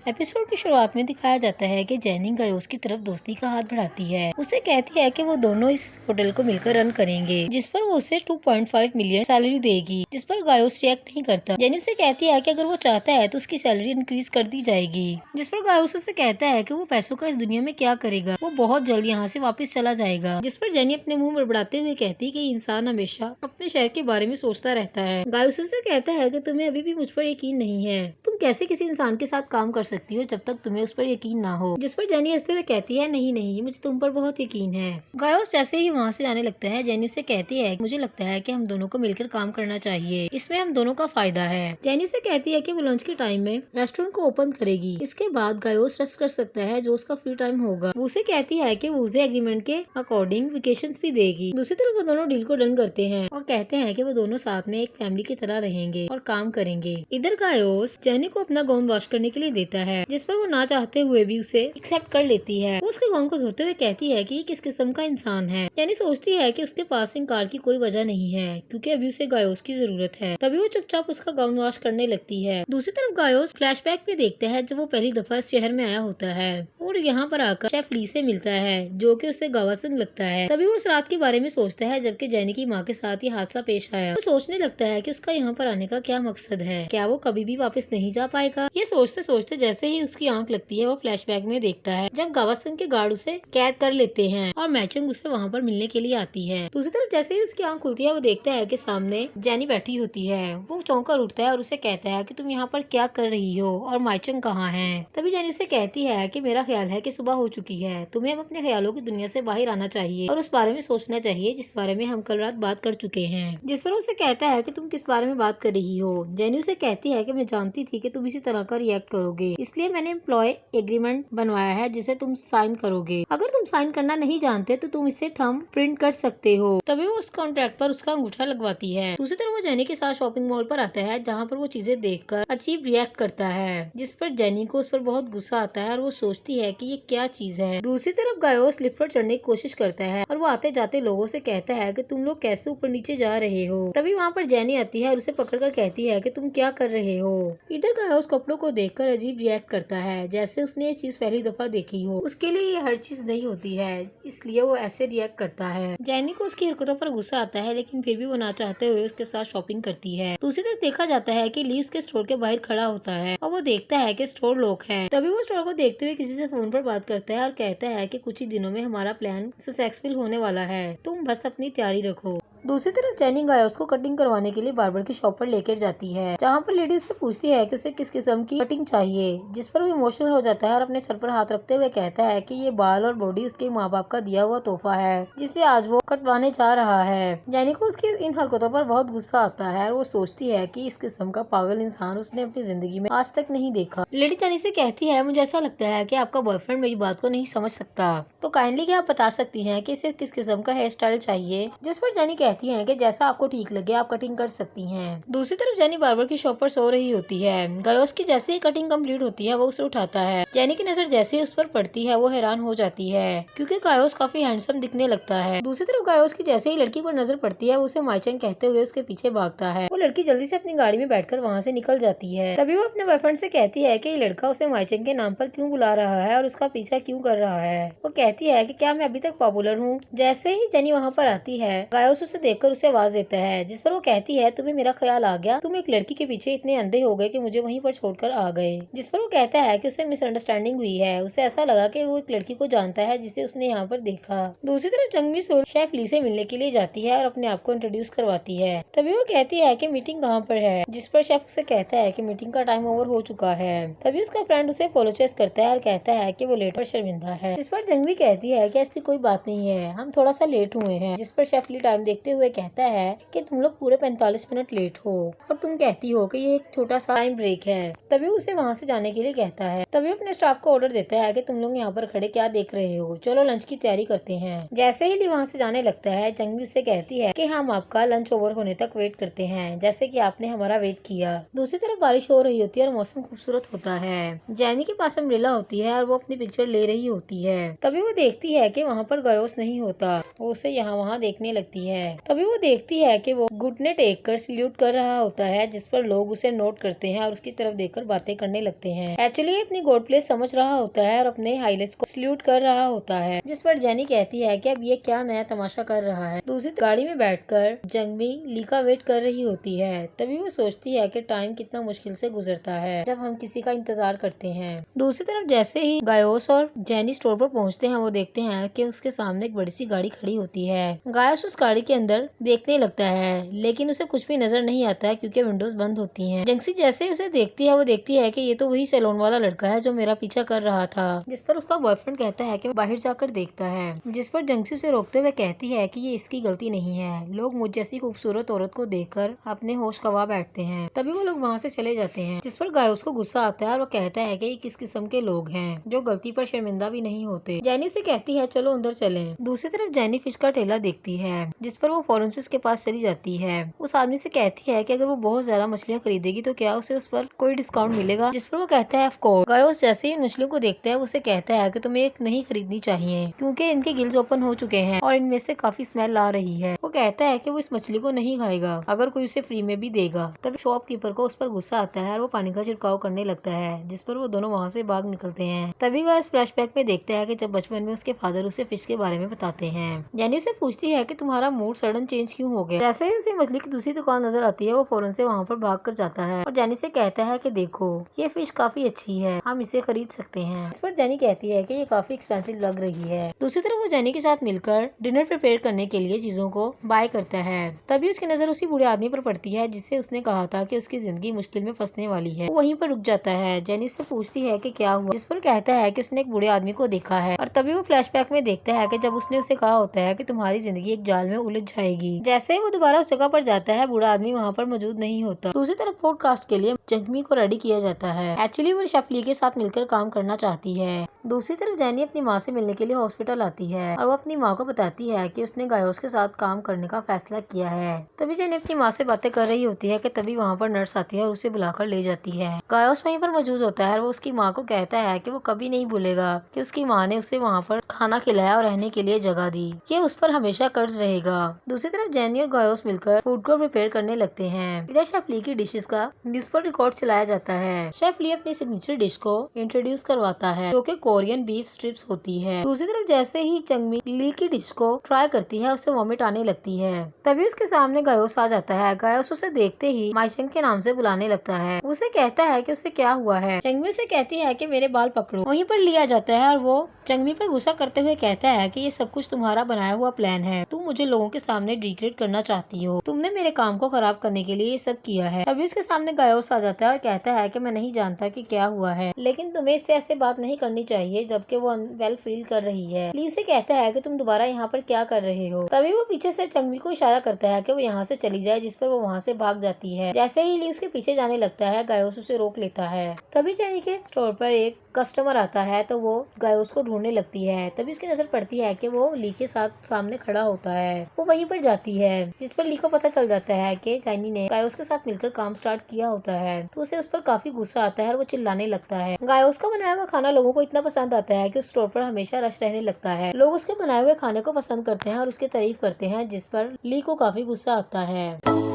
Episode की शुरुआत में दिखाया जाता है कि जेनी गायोस की तरफ दोस्ती का हाथ बढ़ाती है। उसे कहती है कि वो दोनों इस होटल को मिलकर रन करेंगे, जिस पर वो उसे 2.5 मिलियन सैलरी देगी, जिस पर गायोस रिएक्ट नहीं करता। जेनी उसे कहती है कि अगर वो चाहता है तो उसकी सैलरी इंक्रीज कर दी जाएगी, जिस पर गायोस उसे कहता है कि वो पैसों का इस दुनिया में क्या करेगा, वो बहुत जल्द यहाँ से वापस चला जाएगा। जिस पर जेनी अपने मुंह बड़बड़ाते हुए कहती है कि इंसान हमेशा अपने शहर के बारे में सोचता रहता है। गायोस उसे कहता है कि तुम्हें अभी भी मुझ पर यकीन नहीं है, तुम कैसे किसी इंसान के साथ काम कर सकती हो जब तक तुम्हें उस पर यकीन ना हो। जिस पर जेनी हंसते हुए कहती है नहीं नहीं, मुझे तुम पर बहुत यकीन है। गायोस जैसे ही वहाँ से जाने लगता है, जेनी उसे कहती है मुझे लगता है कि हम दोनों को मिलकर काम करना चाहिए, इसमें हम दोनों का फायदा है। जेनी से कहती है कि वो लंच के टाइम में रेस्टोरेंट को ओपन करेगी, इसके बाद गायोस रेस्ट कर सकता है जो उसका फ्री टाइम होगा। वो उसे कहती है कि वो उसे एग्रीमेंट के अकॉर्डिंग वेकेशंस भी देगी। दूसरी तरफ वो दोनों डील को डन करते हैं और कहते हैं कि वो दोनों साथ में एक फैमिली की तरह रहेंगे और काम करेंगे। इधर गायोस जेनी को अपना गाउन वॉश करने के लिए देता है, जिस पर वो ना चाहते हुए भी उसे एक्सेप्ट कर लेती है। वो उसके गाउन को धोते हुए कहती है कि ये किस किस्म का इंसान है। जेनी सोचती है कि उसके पास इनकार की कोई वजह नहीं है, क्योंकि अभी उसे गायोस की जरूरत है। तभी वो चुपचाप उसका गाउन वॉश करने लगती है। दूसरी तरफ गायोस फ्लैशबैक में देखता है जब वो पहली दफा इस शहर में आया होता है और यहाँ पर आकर शेफ ली से मिलता है, जो कि उसे गवासन लगता है। तभी वो उस रात के बारे में सोचता है जबकि जेनी की माँ के साथ ये हादसा पेश आया। वो सोचने लगता है कि उसका यहाँ पर आने का क्या मकसद है, क्या वो कभी भी वापस नहीं जा पाएगा। ये सोचते सोचते जैसे ही उसकी आंख लगती है, वो फ्लैशबैक में देखता है जब गावस्कर के गार्ड उसे कैद कर लेते हैं और मैचंग उसे वहाँ पर मिलने के लिए आती है। दूसरी तरफ जैसे ही उसकी आंख खुलती है, वो देखता है कि सामने जेनी बैठी होती है। वो चौंक कर उठता है और उसे कहता है कि तुम यहाँ पर क्या कर रही हो और मैचंग कहाँ है। तभी जेनी से कहती है कि मेरा ख्याल है कि सुबह हो चुकी है, तुम्हें अब अपने ख्यालों की दुनिया से बाहर आना चाहिए और उस बारे में सोचना चाहिए जिस बारे में हम कल रात बात कर चुके हैं। जिस पर उसे कहता है कि तुम किस बारे में बात कर रही हो। जेनी उसे कहती है कि मैं जानती थी कि तुम इसी तरह का रिएक्ट करोगे, इसलिए मैंने एम्प्लॉय एग्रीमेंट बनवाया है जिसे तुम साइन करोगे। अगर तुम साइन करना नहीं जानते तो तुम इसे थंब प्रिंट कर सकते हो। तभी वो उस कॉन्ट्रैक्ट पर उसका अंगूठा लगवाती है। दूसरी तरफ वो जेनी के साथ शॉपिंग मॉल पर आता है, जहाँ पर वो चीजें देखकर अजीब रिएक्ट करता है, जिस पर जेनी को उस पर बहुत गुस्सा आता है और वो सोचती है कि ये क्या चीज है। दूसरी तरफ गायोस लिफ्ट पर चढ़ने की कोशिश करता है और वो आते जाते लोगों से कहता है कि तुम लोग कैसे ऊपर नीचे जा रहे हो। तभी वहाँ पर जेनी आती है और उसे पकड़कर कहती है कि तुम क्या कर रहे हो। इधर गायोस कपड़ों को देखकर अजीब रिएक्ट करता है, जैसे उसने ये चीज पहली दफा देखी हो। उसके लिए ये हर चीज नहीं होती है, इसलिए वो ऐसे रिएक्ट करता है। जेनी को उसकी हरकतों पर गुस्सा आता है, लेकिन फिर भी वो ना चाहते हुए उसके साथ शॉपिंग करती है। दूसरी तरफ देखा जाता है कि ली उसके स्टोर के बाहर खड़ा होता है और वो देखता है कि स्टोर लॉक है। तभी वो स्टोर को देखते हुए किसी से फोन पर बात करता है और कहता है कि कुछ ही दिनों में हमारा प्लान सक्सेसफुल होने वाला है, तुम बस अपनी तैयारी रखो। दूसरी तरफ जेनी गायोस को कटिंग करवाने के लिए बार्बर की शॉप पर लेकर जाती है, जहाँ पर लेडी उससे पूछती है कि उसे किस किस्म की कटिंग चाहिए, जिस पर वो इमोशनल हो जाता है और अपने सर पर हाथ रखते हुए कहता है कि ये बाल और बॉडी उसके माँ बाप का दिया हुआ तोहफा है, जिसे आज वो कटवाने जा रहा है। जेनी को उसकी इन हरकतों पर बहुत गुस्सा आता है और वो सोचती है कि इस किस्म का पागल इंसान उसने अपनी जिंदगी में आज तक नहीं देखा। लेडी जेनी से कहती है मुझे ऐसा लगता है कि आपका बॉयफ्रेंड मेरी बात को नहीं समझ सकता, तो काइंडली क्या आप बता सकती हैं कि इसे किस किस्म का हेयर स्टाइल चाहिए। जिस पर जेनी कहती है कि जैसा आपको ठीक लगे आप कटिंग कर सकती हैं। दूसरी तरफ जेनी बार्बर की शॉप पर सो रही होती है। गायोस की जैसे ही कटिंग कंप्लीट होती है, वो उसे उठाता है। जेनी की नजर जैसे ही उस पर पड़ती है, वो हैरान हो जाती है, क्योंकि गायोस काफी हैंडसम दिखने लगता है। दूसरी तरफ गायोस की जैसे ही लड़की पर नजर पड़ती है, वो उसे माइचंग कहते हुए उसके पीछे भागता है। वो लड़की जल्दी से अपनी गाड़ी में बैठकर वहाँ से निकल जाती है। तभी वो अपने बॉयफ्रेंड से कहती है कि ये लड़का उसे माइचंग के नाम पर क्यों बुला रहा है और उसका पीछा क्यों कर रहा है। वो कहती है कि क्या मैं अभी तक पॉपुलर हूँ। जैसे ही जेनी वहाँ पर आती है, गायोस उसे देखकर उसे आवाज देता है, जिस पर वो कहती है तुम्हें मेरा ख्याल आ गया, तुम एक लड़की के पीछे इतने अंधे हो गए कि मुझे वहीं पर छोड़कर आ गए। जिस पर वो कहता है कि उसे मिसअंडरस्टैंडिंग हुई है, उसे ऐसा लगा कि वो एक लड़की को जानता है जिसे उसने यहाँ पर देखा। दूसरी तरफ जंगमी सोल शेफ ली से मिलने के लिए जाती है और अपने आप को इंट्रोड्यूस करवाती है। तभी वो कहती है कि मीटिंग कहाँ पर है, जिस पर शेफ उसे कहता है कि मीटिंग का टाइम ओवर हो चुका है। तभी उसका फ्रेंड उसे अपोलोजाइज करता है और कहता है कि वो लेट और शर्मिंदा है। जिस पर जंगमी कहती है कि ऐसी कोई बात नहीं है, हम थोड़ा सा लेट हुए हैं। जिस पर शेफ ली टाइम देखते हुए कहता है कि तुम लोग पूरे 45 मिनट लेट हो और तुम कहती हो कि ये एक छोटा सा टाइम ब्रेक है। तभी उसे वहाँ से जाने के लिए कहता है। तभी अपने स्टाफ को ऑर्डर देता है कि तुम लोग यहाँ पर खड़े क्या देख रहे हो, चलो लंच की तैयारी करते हैं। जैसे ही ली वहाँ से जाने लगता है, जंगमी उससे कहती है कि हम आपका लंच ओवर होने तक वेट करते हैं, जैसे कि आपने हमारा वेट किया। दूसरी तरफ बारिश हो रही होती है और मौसम खूबसूरत होता है। जेनी के पास अम्ब्रेला होती है और वो अपनी पिक्चर ले रही होती है। तभी वो देखती है कि वहाँ पर गायोस नहीं होता, वो उसे यहाँ वहाँ देखने लगती है। तभी वो देखती है कि वो घुटने टेक कर सल्यूट कर रहा होता है, जिस पर लोग उसे नोट करते हैं और उसकी तरफ देखकर बातें करने लगते हैं। एक्चुअली अपनी गॉड प्लेस समझ रहा होता है और अपने हाइलेट्स को सल्यूट कर रहा होता है, जिस पर जेनी कहती है कि अब ये क्या नया तमाशा कर रहा है। दूसरी गाड़ी में बैठकर जंगमी ली का वेट कर रही होती है। तभी वो सोचती है कि टाइम कितना मुश्किल से गुजरता है जब हम किसी का इंतजार करते हैं। दूसरी तरफ जैसे ही गायोस और जेनी स्टोर पर पहुंचते हैं, वो देखते हैं कि उसके सामने एक बड़ी सी गाड़ी खड़ी होती है। गायोस उस गाड़ी के अंदर देखने लगता है, लेकिन उसे कुछ भी नजर नहीं आता है क्योंकि विंडोज बंद होती हैं। जेंसी जैसे ही उसे देखती है, वो देखती है कि ये तो वही सैलून वाला लड़का है जो मेरा पीछा कर रहा था, जिस पर उसका बॉयफ्रेंड कहता है कि बाहर जाकर देखता है, जिस पर जेंसी उसे रोकते हुए कहती है कि ये इसकी गलती नहीं है, लोग मुझ जैसी खूबसूरत औरत को देखकर अपने होश गंवा बैठते हैं। तभी वो लोग वहाँ से चले जाते हैं, जिस पर गायोस को गुस्सा आता है और वो कहता है कि ये किस किस्म के लोग हैं जो गलती पर शर्मिंदा भी नहीं होते। जेनी से कहती है चलो अंदर चलें। दूसरी तरफ जेनी फिश का ठेला देखती है, जिस पर वो फॉरेंसिस्ट के पास चली जाती है। उस आदमी से कहती है कि अगर वो बहुत ज्यादा मछलियाँ खरीदेगी तो क्या उसे उस पर कोई डिस्काउंट मिलेगा, जिस पर वो कहता है ऑफ कोर्स। गायोस जैसे ही मछलियों को देखता है, उसे कहता है कि तुम्हें एक नहीं खरीदनी चाहिए क्योंकि इनके गिल्स ओपन हो चुके हैं और इनमें से काफी स्मेल आ रही है। वो कहता है कि वो इस मछली को नहीं खाएगा अगर कोई उसे फ्री में भी देगा। तभी शॉपकीपर को उस पर गुस्सा आता है और वो पानी का छिड़काव करने लगता है, जिस पर वो दोनों वहाँ से भाग निकलते हैं। तभी गायोस फ्लैशबैक में देखता है कि जब बचपन में उसके फादर उसे फिश के बारे में बताते हैं। जेनी से पूछती है कि तुम्हारा मूड सडन चेंज क्यों हो गया। जैसे ही उसे मछली की दूसरी दुकान नजर आती है, वो फौरन से वहाँ पर भाग कर जाता है और जेनी से कहता है कि देखो ये फिश काफी अच्छी है, हम इसे खरीद सकते हैं। इस पर जेनी कहती है कि ये काफी एक्सपेंसिव लग रही है। दूसरी तरफ वो जेनी के साथ मिलकर डिनर प्रिपेयर करने के लिए चीजों को बाय करता है। तभी उसकी नजर उसी बूढ़े आदमी पर पड़ती है जिससे उसने कहा था कि उसकी जिंदगी मुश्किल में फंसने वाली है। वो वहीं पर रुक जाता है। जेनी से पूछती है कि क्या हुआ, जिस पर कहता है कि उसने एक बूढ़े आदमी को देखा है और तभी वो फ्लैशबैक में देखता है कि जब उसने उसे कहा होता है कि तुम्हारी जिंदगी एक जाल में उलझ जाएगी। जैसे ही वो दोबारा उस जगह पर जाता है, बूढ़ा आदमी वहाँ पर मौजूद नहीं होता। दूसरी तरफ पॉडकास्ट के लिए जख्मी को रेडी किया जाता है। एक्चुअली वो शेफ ली के साथ मिलकर काम करना चाहती है। दूसरी तरफ जेनी अपनी माँ से मिलने के लिए हॉस्पिटल आती है और वो अपनी माँ को बताती है कि उसने गायोस के साथ काम करने का फैसला किया है। तभी जेनी अपनी माँ से बातें कर रही होती है कि तभी वहाँ पर नर्स आती है और उसे बुलाकर ले जाती है। गायोस वहीं पर मौजूद होता है और वो उसकी माँ को कहता है कि वो कभी नहीं भूलेगा कि उसकी माँ ने उसे वहाँ पर खाना खिलाया और रहने के लिए जगह दी। ये उस पर हमेशा कर्ज रहेगा। दूसरी तरफ जेनी और गायोस मिलकर फूड को प्रिपेयर करने लगते हैं। इधर शेफ ली की डिशेस का न्यूज पर रिकॉर्ड चलाया जाता है। शेफ ली अपनी सिग्नेचर डिश को इंट्रोड्यूस करवाता है जो कि कोरियन बीफ स्ट्रिप्स होती है। दूसरी तरफ जैसे ही चंगमी ली की डिश को ट्राई करती है, उसे वॉमिट आने लगती है। तभी उसके सामने गायोस आ जाता है। गायोस उसे देखते ही माइचंग के नाम से बुलाने लगता है। उसे कहता है कि उसे क्या हुआ है। चंगमी से कहती है कि मेरे बाल पकड़ो। वहीं पर लिया जाता है और वो चंगमी पर गुस्सा करते हुए कहता है कि ये सब कुछ तुम्हारा बनाया हुआ प्लान है। तुम मुझे लोगों के सामने डिग्रेड करना चाहती हो। तुमने मेरे काम को खराब करने के लिए ये सब किया है। तभी उसके सामने गायोस आ जाता है और कहता है कि मैं नहीं जानता कि क्या हुआ है, लेकिन तुम्हें इससे ऐसे बात नहीं करनी चाहिए जबकि वो अनवेल फील कर रही है। ली से कहता है कि तुम दोबारा यहाँ पर क्या कर रहे हो। तभी वो पीछे से चंगमी को इशारा करता है कि वो यहाँ से चली जाए, जिस पर वो वहाँ से भाग जाती है। जैसे ही ली उसके पीछे जाने लगता है, गायोस उसे रोक लेता है। तभी जेनी के स्टोर पर एक कस्टमर आता है तो वो गायोस को ढूंढने लगती है। तभी उसकी नजर पड़ती है कि वो ली के साथ सामने खड़ा होता है। वो वहीं पर जाती है, जिस पर ली को पता चल जाता है कि जेनी ने गायोस के साथ मिलकर काम स्टार्ट किया होता है। तो उसे उस पर काफी गुस्सा आता है और वो चिल्लाने लगता है। गायोस का बनाया हुआ खाना लोगों को इतना पसंद आता है कि उस स्टोर पर हमेशा रश रहने लगता है। लोग उसके बनाए हुए खाने को पसंद करते हैं और उसकी तारीफ करते हैं, जिस पर ली को काफी गुस्सा आता है।